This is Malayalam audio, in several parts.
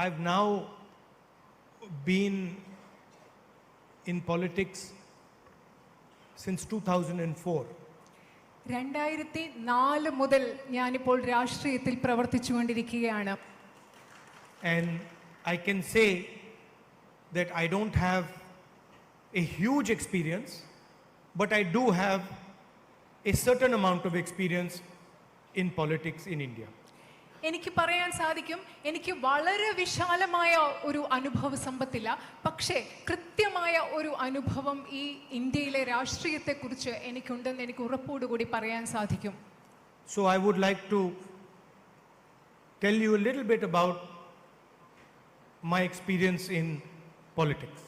I've now been in politics since 2004. 2004 മുതൽ ഞാനിപ്പോൾ രാഷ്ട്രീയത്തിൽ പ്രവർത്തിച്ചുകൊണ്ടിരിക്കുകയാണ്. And I can say that I don't have a huge experience, but I do have a certain amount of experience in politics in India. എനിക്ക് പറയാൻ സാധിക്കും, എനിക്ക് വളരെ വിശാലമായ ഒരു അനുഭവ സമ്പത്തില്ല, പക്ഷേ കൃത്യമായ ഒരു അനുഭവം ഈ ഇന്ത്യയിലെ രാഷ്ട്രീയത്തെക്കുറിച്ച് എനിക്കുണ്ടെന്ന് എനിക്ക് ഉറപ്പോടുകൂടി പറയാൻ സാധിക്കും. So I would like to tell you a little bit about my experience in politics.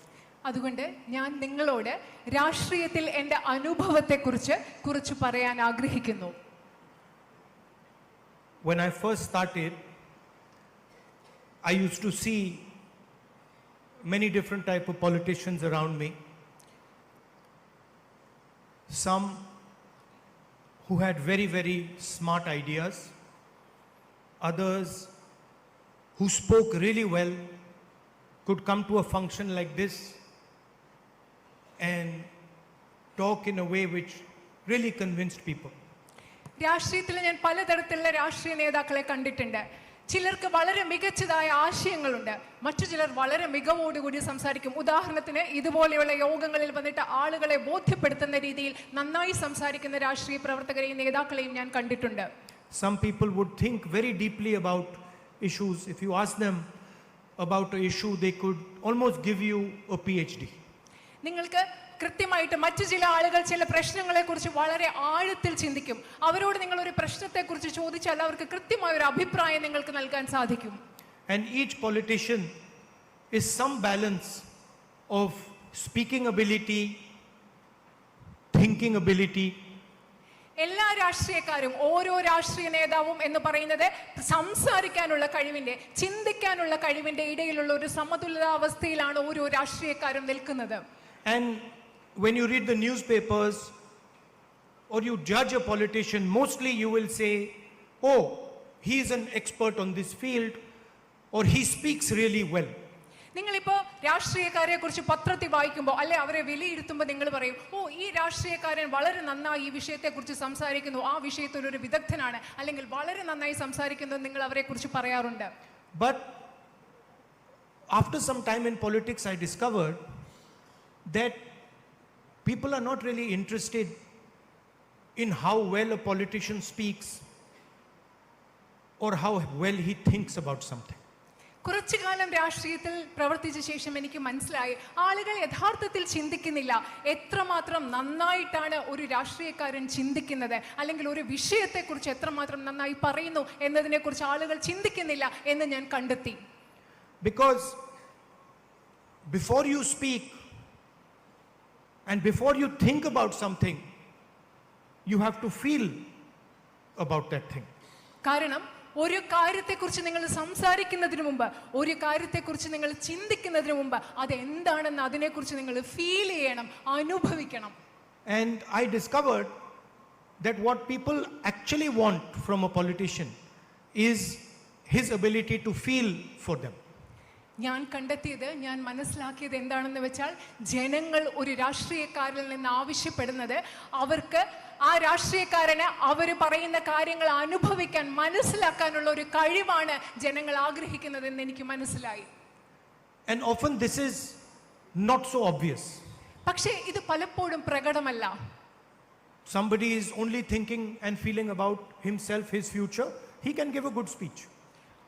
അതുകൊണ്ട് ഞാൻ നിങ്ങളോട് രാഷ്ട്രീയത്തിൽ എൻ്റെ അനുഭവത്തെക്കുറിച്ച് കുറച്ച് പറയാൻ ആഗ്രഹിക്കുന്നു. When I first started, I used to see many different type of politicians around me. Some who had very, very smart ideas. Others who spoke really well, could come to a function like this and talk in a way which really convinced people. രാഷ്ട്രീയത്തിൽ ഞാൻ പലതരത്തിലുള്ള രാഷ്ട്രീയ നേതാക്കളെ കണ്ടിട്ടുണ്ട്. ചിലർക്ക് വളരെ മികച്ചതായ ആശയങ്ങളുണ്ട്, മറ്റു ചിലർ വളരെ മികവോടുകൂടി സംസാരിക്കും. ഉദാഹരണത്തിന് ഇതുപോലെയുള്ള യോഗങ്ങളിൽ വന്നിട്ട് ആളുകളെ ബോധ്യപ്പെടുത്തുന്ന രീതിയിൽ നന്നായി സംസാരിക്കുന്ന രാഷ്ട്രീയ പ്രവർത്തകരെയും നേതാക്കളെയും ഞാൻ കണ്ടിട്ടുണ്ട്. Some people would think very deeply about issues. If you ask them about an issue, they could almost give you a PhD. നിങ്ങൾക്ക് കൃത്യമായിട്ട് മറ്റു ചില ആളുകൾ ചില പ്രശ്നങ്ങളെ കുറിച്ച് വളരെ ആഴത്തിൽ ചിന്തിക്കും. അവരോട് നിങ്ങൾ ഒരു പ്രശ്നത്തെക്കുറിച്ച് ചോദിച്ചാൽ അവർക്ക് കൃത്യമായ ഒരു അഭിപ്രായം നിങ്ങൾക്ക് നൽകാൻ സാധിക്കും. And each politician is some balance of speaking ability, thinking ability. എല്ലാ രാഷ്ട്രീയക്കാരും, ഓരോ രാഷ്ട്രീയ നേതാവും എന്ന് പറയുന്നത് സംസാരിക്കാനുള്ള കഴിവിന്റെ, ചിന്തിക്കാനുള്ള കഴിവിന്റെ ഇടയിലുള്ള ഒരു സമതുലിതാവസ്ഥയിലാണ് ഓരോ രാഷ്ട്രീയക്കാരും നിൽക്കുന്നത്. And when you read the newspapers or you judge a politician, mostly you will say, oh, he is an expert on this field, or he speaks really well. നിങ്ങളിപ്പോൾ രാഷ്ട്രീയക്കാരെ കുറിച്ച് പത്രത്തിൽ വായിക്കുമ്പോൾ അല്ലെ അവരെ വിലയിരുത്തുമ്പോൾ നിങ്ങൾ പറയും, ഓ, ഈ രാഷ്ട്രീയക്കാരൻ വളരെ നന്നായി ഈ വിഷയത്തെക്കുറിച്ച് സംസാരിക്കുന്നു, ആ വിഷയത്തിൽ ഒരു വിദഗ്ധനാണ്, അല്ലെങ്കിൽ വളരെ നന്നായി സംസാരിക്കുന്നു, നിങ്ങൾ അവരെ കുറിച്ച് പറയാറുണ്ട്. But after some time in politics, I discovered that people are not really interested in how well a politician speaks or how well he thinks about something. കുറച്ചു കാലം രാഷ്ട്രീയത്തിൽ പ്രവർത്തിച്ച ശേഷം എനിക്ക് മനസ്സിലായി, ആളുകൾ യഥാർത്ഥത്തിൽ ചിന്തിക്കുന്നില്ല എത്രമാത്രം നന്നായിട്ടാണ് ഒരു രാഷ്ട്രീയക്കാരൻ ചിന്തിക്കുന്നത്, അല്ലെങ്കിൽ ഒരു വിഷയത്തെക്കുറിച്ച് എത്രമാത്രം നന്നായി പറയുന്നു എന്നതിനെക്കുറിച്ച് ആളുകൾ ചിന്തിക്കുന്നില്ല എന്ന് ഞാൻ കണ്ടെത്തി. Because before you speak and before you think about something, you have to feel about that thing. കാരണം ഒരു കാര്യത്തെക്കുറിച്ച് നിങ്ങൾ സംസാരിക്കുന്നതിന് മുമ്പ്, ഒരു കാര്യത്തെക്കുറിച്ച് നിങ്ങൾ ചിന്തിക്കുന്നതിന് മുമ്പ് അത് എന്താണെന്ന് അതിനെക്കുറിച്ച് നിങ്ങൾ ഫീൽ ചെയ്യണം, അനുഭവിക്കണം. And I discovered that what people actually want from a politician is his ability to feel for them. ഞാൻ കണ്ടെത്തിയത്, ഞാൻ മനസ്സിലാക്കിയത് എന്താണെന്ന് വെച്ചാൽ, ജനങ്ങൾ ഒരു രാഷ്ട്രീയക്കാരിൽ നിന്ന് ആവശ്യപ്പെടുന്നത് അവർക്ക് ആ രാഷ്ട്രീയക്കാരന് അവർ പറയുന്ന കാര്യങ്ങൾ അനുഭവിക്കാൻ, മനസ്സിലാക്കാനുള്ള ഒരു കഴിവാണ് ജനങ്ങൾ ആഗ്രഹിക്കുന്നതെന്ന് എനിക്ക് മനസ്സിലായി. And often this is not so obvious. പക്ഷേ ഇത് പലപ്പോഴും പ്രകടമല്ല. Somebody is only thinking and feeling about himself, his future, he can give a good speech.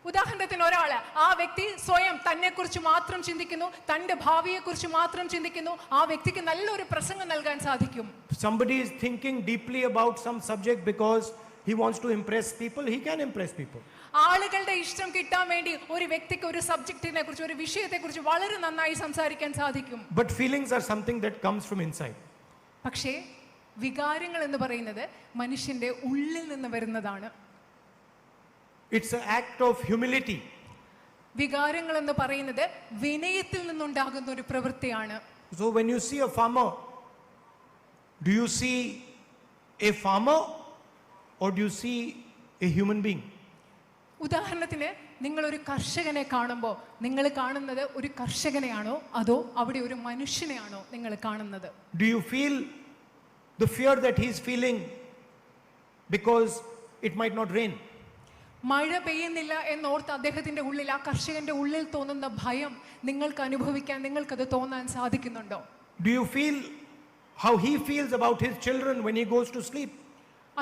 ഉദാഹരണത്തിന് ഒരാള്, ആ വ്യക്തി സ്വയം തന്നെ കുറിച്ച് മാത്രം ചിന്തിക്കുന്നു, തന്റെ ഭാവിയെ കുറിച്ച് മാത്രം ചിന്തിക്കുന്നു, ആ വ്യക്തിക്ക് നല്ലൊരു പ്രസംഗം നൽകാൻ സാധിക്കും. Somebody is thinking deeply about some subject because he wants to impress people, he can impress people. ആളുകളുടെ ഇഷ്ടം കിട്ടാൻ വേണ്ടി ഒരു വ്യക്തിക്ക് ഒരു സബ്ജക്റ്റിനെ കുറിച്ച്, ഒരു വിഷയത്തെ കുറിച്ച് വളരെ നന്നായി സംസാരിക്കാൻ സാധിക്കും. But feelings are something that comes from inside. പക്ഷേ വികാരങ്ങൾ എന്ന് പറയുന്നത് മനുഷ്യന്റെ ഉള്ളിൽ നിന്ന് വരുന്നതാണ്. It's an act of humility. വികാരങ്ങൾ എന്ന് പറയുന്നത് വിനയത്തിൽ നിന്നുണ്ടാകുന്ന ഒരു പ്രവൃത്തിയാണ്. So when you see a farmer, do you see a farmer or do you see a human being? ഉദാഹരണത്തിന് നിങ്ങൾ ഒരു കർഷകനെ കാണുമ്പോൾ നിങ്ങൾ കാണുന്നത് ഒരു കർഷകനെയാണോ അതോ അവിടെ ഒരു മനുഷ്യനെയാണോ നിങ്ങൾ കാണുന്നത്? Do you feel the fear that he is feeling because it might not rain? മഴ പെയ്യുന്നില്ല എന്നോർത്ത് അദ്ദേഹത്തിന്റെ ഉള്ളിൽ, ആ കർഷകന്റെ ഉള്ളിൽ തോന്നുന്ന ഭയം നിങ്ങൾക്ക് അനുഭവിക്കാൻ, നിങ്ങൾക്കത് തോന്നാൻ സാധിക്കുന്നുണ്ടോ? Do you feel how he feels about his children when he goes to sleep?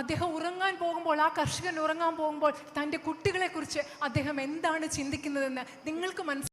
അദ്ദേഹം ഉറങ്ങാൻ പോകുമ്പോൾ, ആ കർഷകൻ ഉറങ്ങാൻ പോകുമ്പോൾ തൻ്റെ കുട്ടികളെ കുറിച്ച് അദ്ദേഹം എന്താണ് ചിന്തിക്കുന്നതെന്ന് നിങ്ങൾക്ക്